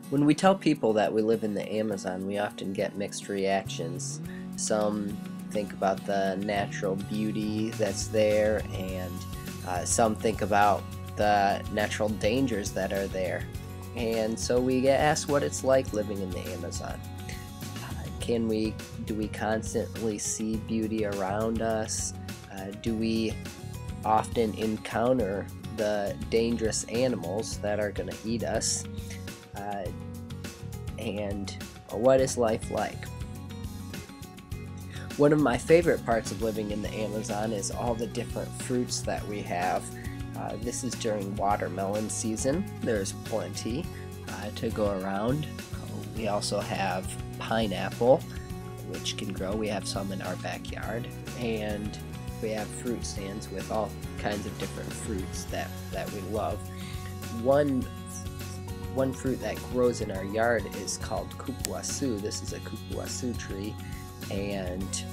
When we tell people that we live in the Amazon, we often get mixed reactions. Some think about the natural beauty that's there, and some think about the natural dangers that are there. And so we get asked what it's like living in the Amazon. Do we constantly see beauty around us? Do we often encounter the dangerous animals that are going to eat us? And what is life like? One of my favorite parts of living in the Amazon is all the different fruits that we have. This is during watermelon season. There's plenty to go around. We also have pineapple, which can grow. We have some in our backyard, and we have fruit stands with all kinds of different fruits that we love. One fruit that grows in our yard is called kupuasu. This is a kupuasu tree, and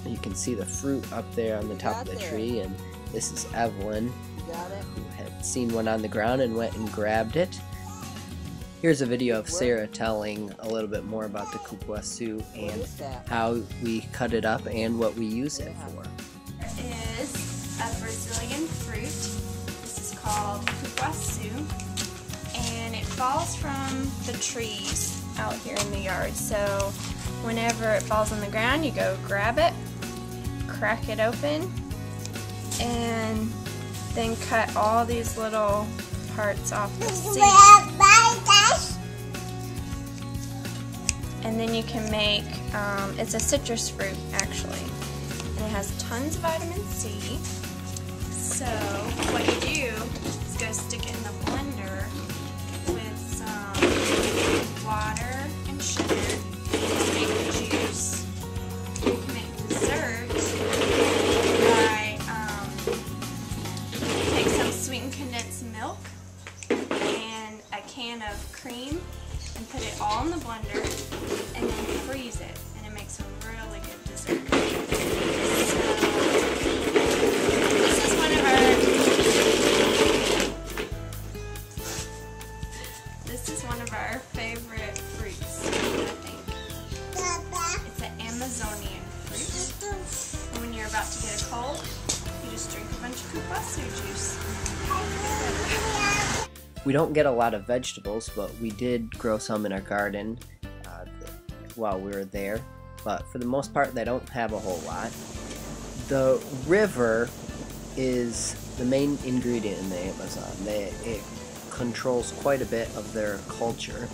you can see the fruit up there on the top of the tree, and this is Evelyn, who had seen one on the ground and went and grabbed it. Here's a video of Sarah telling a little bit more about the kupuasu and how we cut it up and what we use it for. There is a Brazilian fruit. This is called kupuasu, and it falls from the trees out here in the yard. So whenever it falls on the ground, you go grab it, crack it open, and then cut all these little parts off the seed. And then you can make, it's a citrus fruit actually, and it has tons of vitamin C. So what you do is go stick it in the blender with some water and sugar to make the juice. You can make dessert by take some sweetened condensed milk and a can of cream and put it all in the blender and then freeze it, and it makes a really good dessert. So, this is one of our favorite fruits, I think. It's an Amazonian fruit. And when you're about to get a cold, you just drink a bunch of kupuasu juice. We don't get a lot of vegetables, but we did grow some in our garden while we were there. But for the most part, they don't have a whole lot. The river is the main ingredient in the Amazon. It controls quite a bit of their culture.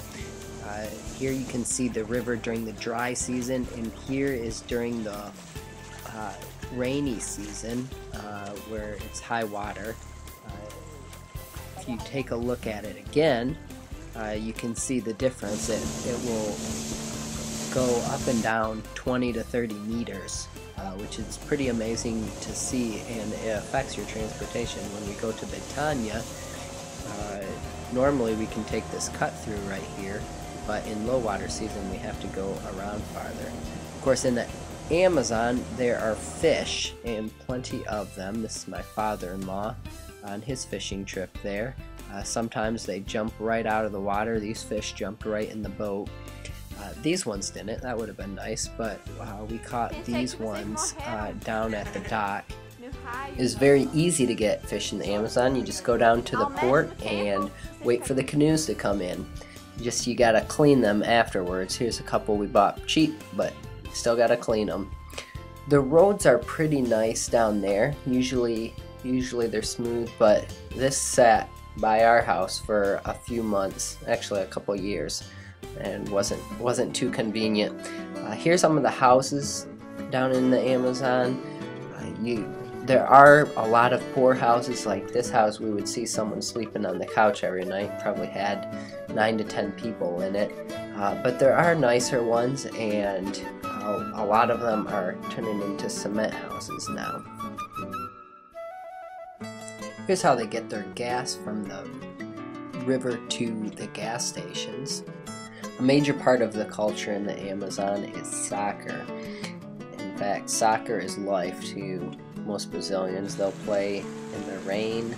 Here you can see the river during the dry season, and here is during the rainy season where it's high water. If you take a look at it again, you can see the difference. It will go up and down 20 to 30 meters, which is pretty amazing to see, and it affects your transportation. When we go to Betania, normally we can take this cut through right here, but in low water season we have to go around farther. Of course, in the Amazon there are fish, and plenty of them. This is my father-in-law on his fishing trip there. Sometimes they jump right out of the water. These fish jumped right in the boat. These ones didn't. That would have been nice, but we caught these ones down at the dock. It's very easy to get fish in the Amazon. You just go down to the port and wait for the canoes to come in. You gotta clean them afterwards. Here's a couple we bought cheap, but still gotta clean them. The roads are pretty nice down there. Usually they're smooth, but this sat by our house for a few months, actually a couple years, and wasn't too convenient. Here's some of the houses down in the Amazon. There are a lot of poor houses. Like this house, we would see someone sleeping on the couch every night. Probably had 9 to 10 people in it. But there are nicer ones, and a lot of them are turning into cement houses now. Here's how they get their gas from the river to the gas stations. A major part of the culture in the Amazon is soccer. In fact, soccer is life to most Brazilians. They'll play in the rain,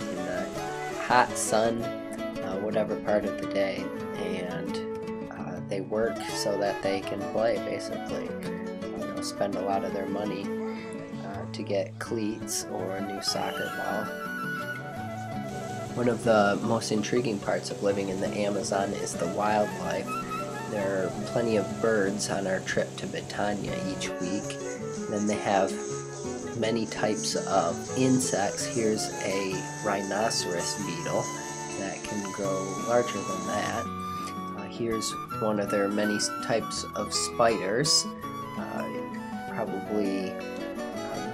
in the hot sun. whatever part of the day, and they work so that they can play, basically. They'll spend a lot of their money to get cleats or a new soccer ball. One of the most intriguing parts of living in the Amazon is the wildlife. There are plenty of birds on our trip to Betania each week. Then they have many types of insects. Here's a rhinoceros beetle that can grow larger than that. Here's one of their many types of spiders. Probably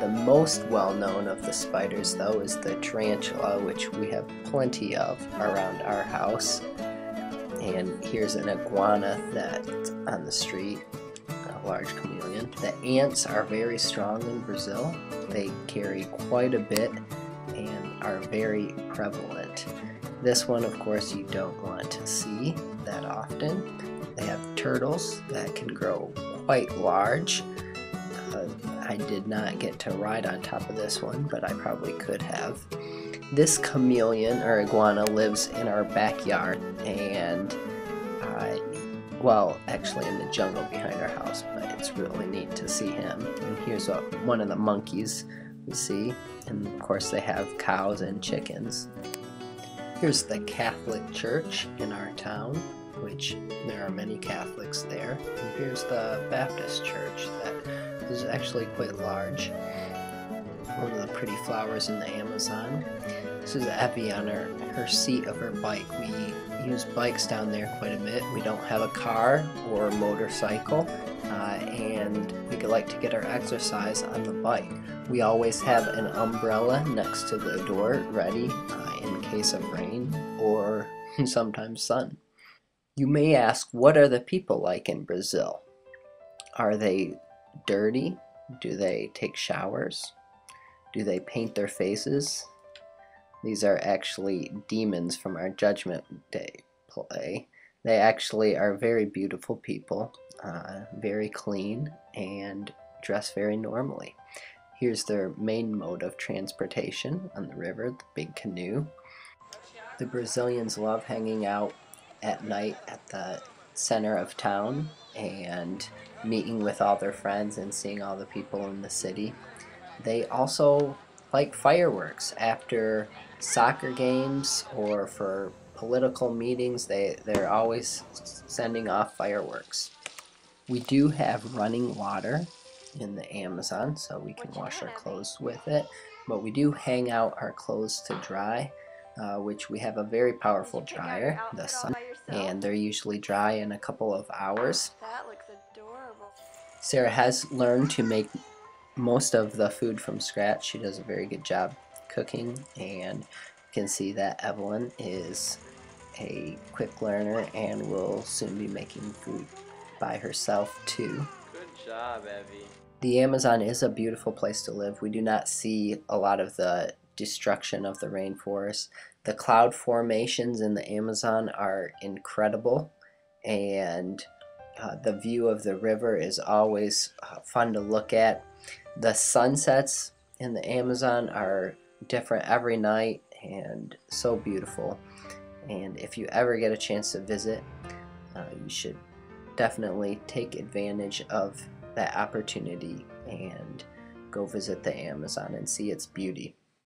the most well-known of the spiders, though, is the tarantula, which we have plenty of around our house. And here's an iguana that's on the street, a large chameleon. The ants are very strong in Brazil. They carry quite a bit and are very prevalent. This one, of course, you don't want to see that often. They have turtles that can grow quite large. I did not get to ride on top of this one, but I probably could have. This chameleon, or iguana, lives in our backyard, and well, actually in the jungle behind our house, but it's really neat to see him. And here's one of the monkeys we see, and of course they have cows and chickens. Here's the Catholic Church in our town, which there are many Catholics there. And here's the Baptist Church that is actually quite large. One of the pretty flowers in the Amazon. This is Evie on her seat of her bike. We use bikes down there quite a bit. We don't have a car or a motorcycle, and we like to get our exercise on the bike. We always have an umbrella next to the door ready in case of rain or sometimes sun. You may ask, what are the people like in Brazil? Are they dirty? Do they take showers? Do they paint their faces? These are actually demons from our Judgment Day play. They actually are very beautiful people, very clean, and dress very normally. Here's their main mode of transportation on the river, the big canoe. The Brazilians love hanging out at night at the center of town and meeting with all their friends and seeing all the people in the city. They also like fireworks. After soccer games or for political meetings, they're always sending off fireworks. We do have running water in the Amazon, so we can wash our clothes with it, but we do hang out our clothes to dry, which we have a very powerful dryer, the sun, and they're usually dry in a couple of hours. That looks adorable. Sarah has learned to make most of the food from scratch. She does a very good job cooking, and you can see that Evelyn is a quick learner and will soon be making food by herself too. Good job, Evie. The Amazon is a beautiful place to live. We do not see a lot of the destruction of the rainforest. The cloud formations in the Amazon are incredible, and the view of the river is always fun to look at. The sunsets in the Amazon are different every night and so beautiful. And if you ever get a chance to visit, you should definitely take advantage of that opportunity and go visit the Amazon and see its beauty.